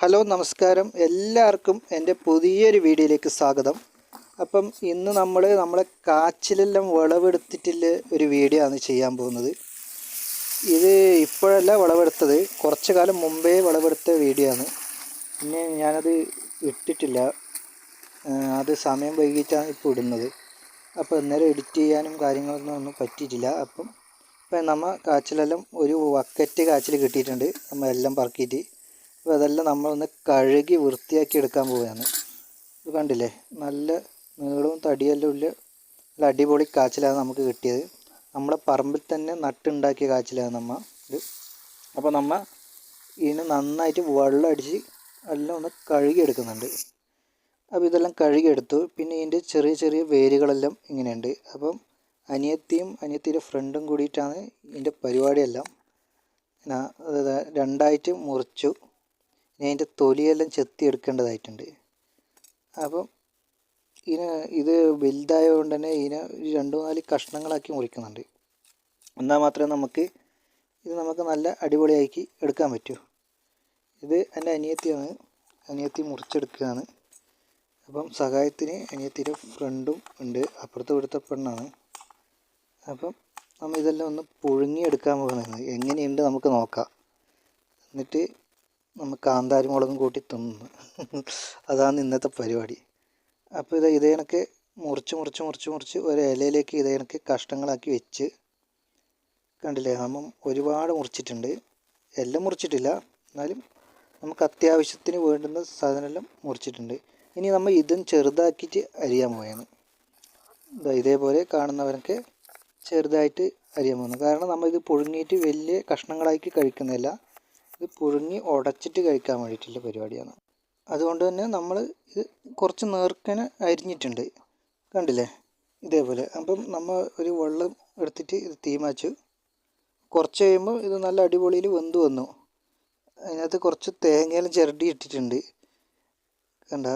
Hello നമസ്കാരം, എല്ലാവർക്കും എൻ്റെ പുതിയൊരു വീഡിയോയിലേക്ക് സ്വാഗതം. അപ്പം ഇന്ന് നമ്മളെ കാച്ചിലെല്ലാം വിളവെടുത്തിട്ടുള്ള ഒരു വീഡിയോ ആണ് ചെയ്യാൻ പോകുന്നത്. ഇത് ഇപ്പോഴല്ല വിളവെടുത്തത്, കുറച്ച് കാലം മുമ്പേ വിളവെടുത്ത വീഡിയോ ആണ്. പിന്നെ ഞാനത് ഇട്ടിട്ടില്ല, അത് സമയം വൈകിട്ടാണ് ഇപ്പോൾ ഇടുന്നത്. അപ്പോൾ അന്നേരം എഡിറ്റ് ചെയ്യാനും കാര്യങ്ങളൊന്നും പറ്റിയിട്ടില്ല. ഇപ്പം നമ്മൾ കാച്ചിലെല്ലാം ഒരു ബക്കറ്റ് കാച്ചിൽ കിട്ടിയിട്ടുണ്ട്, നമ്മൾ എല്ലാം പറക്കിയിട്ട്. അപ്പോൾ അതെല്ലാം നമ്മളൊന്ന് കഴുകി വൃത്തിയാക്കി എടുക്കാൻ പോവുകയാണ്. ഇത് കണ്ടില്ലേ, നല്ല നീളവും തടിയെല്ലാം ഉള്ള നല്ല അടിപൊളി കാച്ചിലാണ് നമുക്ക് കിട്ടിയത്. നമ്മളെ പറമ്പിൽ തന്നെ നട്ടുണ്ടാക്കിയ കാച്ചിലാണ് ഇത്. അപ്പോൾ ഇതിന് നന്നായിട്ട് വെള്ളം അടിച്ച് എല്ലാം ഒന്ന് കഴുകി എടുക്കുന്നുണ്ട്. അപ്പോൾ ഇതെല്ലാം കഴുകിയെടുത്തു. പിന്നെ ഇതിൻ്റെ ചെറിയ ചെറിയ വേരുകളെല്ലാം ഇങ്ങനെയുണ്ട്. അപ്പം അനിയത്തിയുടെ ഫ്രണ്ടും കൂടിയിട്ടാണ് ഇതിൻ്റെ പരിപാടിയെല്ലാം. രണ്ടായിട്ട് മുറിച്ചു. ഇനി അതിൻ്റെ തൊലിയെല്ലാം ചെത്തിയെടുക്കേണ്ടതായിട്ടുണ്ട്. അപ്പം ഇത് വലുതായതുകൊണ്ട് തന്നെ ഇതിനെ 2-4 കഷ്ണങ്ങളാക്കി മുറിക്കുന്നുണ്ട്. എന്നാൽ മാത്രമേ നമുക്ക് നല്ല അടിപൊളിയാക്കി എടുക്കാൻ പറ്റൂ. ഇത് എൻ്റെ അനിയത്തി മുറിച്ചെടുക്കുകയാണ്. അപ്പം സഹായത്തിന് അനിയത്തിയുടെ ഫ്രണ്ടും ഉണ്ട്, ഇവിടുത്തെ പെണ്ണാണ്. അപ്പം നമ്മൾ ഇതെല്ലാം ഒന്ന് പുഴുങ്ങിയെടുക്കാൻ പോകുന്നത് എങ്ങനെയുണ്ട് നമുക്ക് നോക്കാം. എന്നിട്ട് നമ്മൾ കാന്താരി മുളകും കൂട്ടി തിന്നു. അതാണ് ഇന്നത്തെ പരിപാടി. അപ്പോൾ ഇത് കണക്ക് മുറിച്ച് ഒരു ഇലയിലേക്ക് ഇത് കണക്ക് കഷ്ണങ്ങളാക്കി വെച്ച്, കണ്ടില്ലേ, നമ്മൾ ഒരുപാട് മുറിച്ചിട്ടുണ്ട്. എല്ലാം മുറിച്ചിട്ടില്ല, എന്നാലും നമുക്ക് അത്യാവശ്യത്തിന് വേണ്ടുന്ന സാധനമെല്ലാം മുറിച്ചിട്ടുണ്ട്. ഇനി നമ്മൾ ഇതും ചെറുതാക്കിയിട്ട് അരിയാൻ പോവുകയാണ്. ഇതേപോലെ കാണുന്നവരൊക്കെ ചെറുതായിട്ട് അരിയാൻ പോകുന്നു. കാരണം നമ്മൾ ഇത് പുഴുങ്ങിയിട്ട് വലിയ കഷ്ണങ്ങളാക്കി കഴിക്കുന്നില്ല, ഇത് പുഴുങ്ങി ഉടച്ചിട്ട് കഴിക്കാൻ വേണ്ടിയിട്ടുള്ള പരിപാടിയാണ്. അതുകൊണ്ട് തന്നെ നമ്മൾ ഇത് കുറച്ച് നേർക്കനെ അരിഞ്ഞിട്ടുണ്ട്, കണ്ടില്ലേ, ഇതേപോലെ. അപ്പം നമ്മൾ ഒരു വെള്ളം എടുത്തിട്ട് ഇത് തീമാച്ചു. കുറച്ച് കഴിയുമ്പോൾ ഇത് നല്ല അടിപൊളിയിൽ വെന്ത് വന്നു. അതിനകത്ത് കുറച്ച് തേങ്ങയെല്ലാം ചിരണ്ടി ഇട്ടിട്ടുണ്ട്, കണ്ട.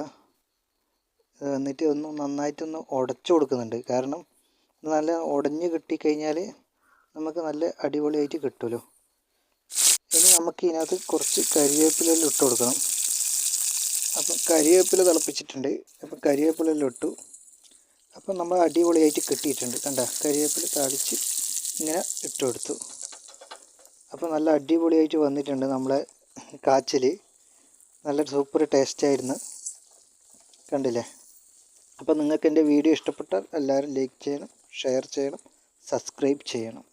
എന്നിട്ട് നന്നായിട്ടൊന്ന് ഉടച്ചു കൊടുക്കുന്നുണ്ട്. കാരണം ഇത് നല്ല ഉടഞ്ഞ് കിട്ടിക്കഴിഞ്ഞാൽ നമുക്ക് നല്ല അടിപൊളിയായിട്ട് കിട്ടുമല്ലോ. ഇനി നമുക്ക് ഇതിനകത്ത് കുറച്ച് കരിവേപ്പിലെല്ലാം ഇട്ട് കൊടുക്കണം. അപ്പം കരിവേപ്പില തിളപ്പിച്ചിട്ടുണ്ട്. അപ്പം കരിവേപ്പിലെല്ലാം ഇട്ടു. അപ്പം നമ്മൾ അടിപൊളിയായിട്ട് കിട്ടിയിട്ടുണ്ട്, കണ്ട. കരിവേപ്പില താളിച്ച് ഇങ്ങനെ ഇട്ട് കൊടുത്തു. അപ്പം നല്ല അടിപൊളിയായിട്ട് വന്നിട്ടുണ്ട് നമ്മളെ കാച്ചിൽ. നല്ല സൂപ്പർ ടേസ്റ്റായിരുന്നു, കണ്ടില്ലേ. അപ്പം നിങ്ങൾക്ക് എൻ്റെ വീഡിയോ ഇഷ്ടപ്പെട്ടാൽ എല്ലാവരും ലൈക്ക് ചെയ്യണം, ഷെയർ ചെയ്യണം, സബ്സ്ക്രൈബ് ചെയ്യണം.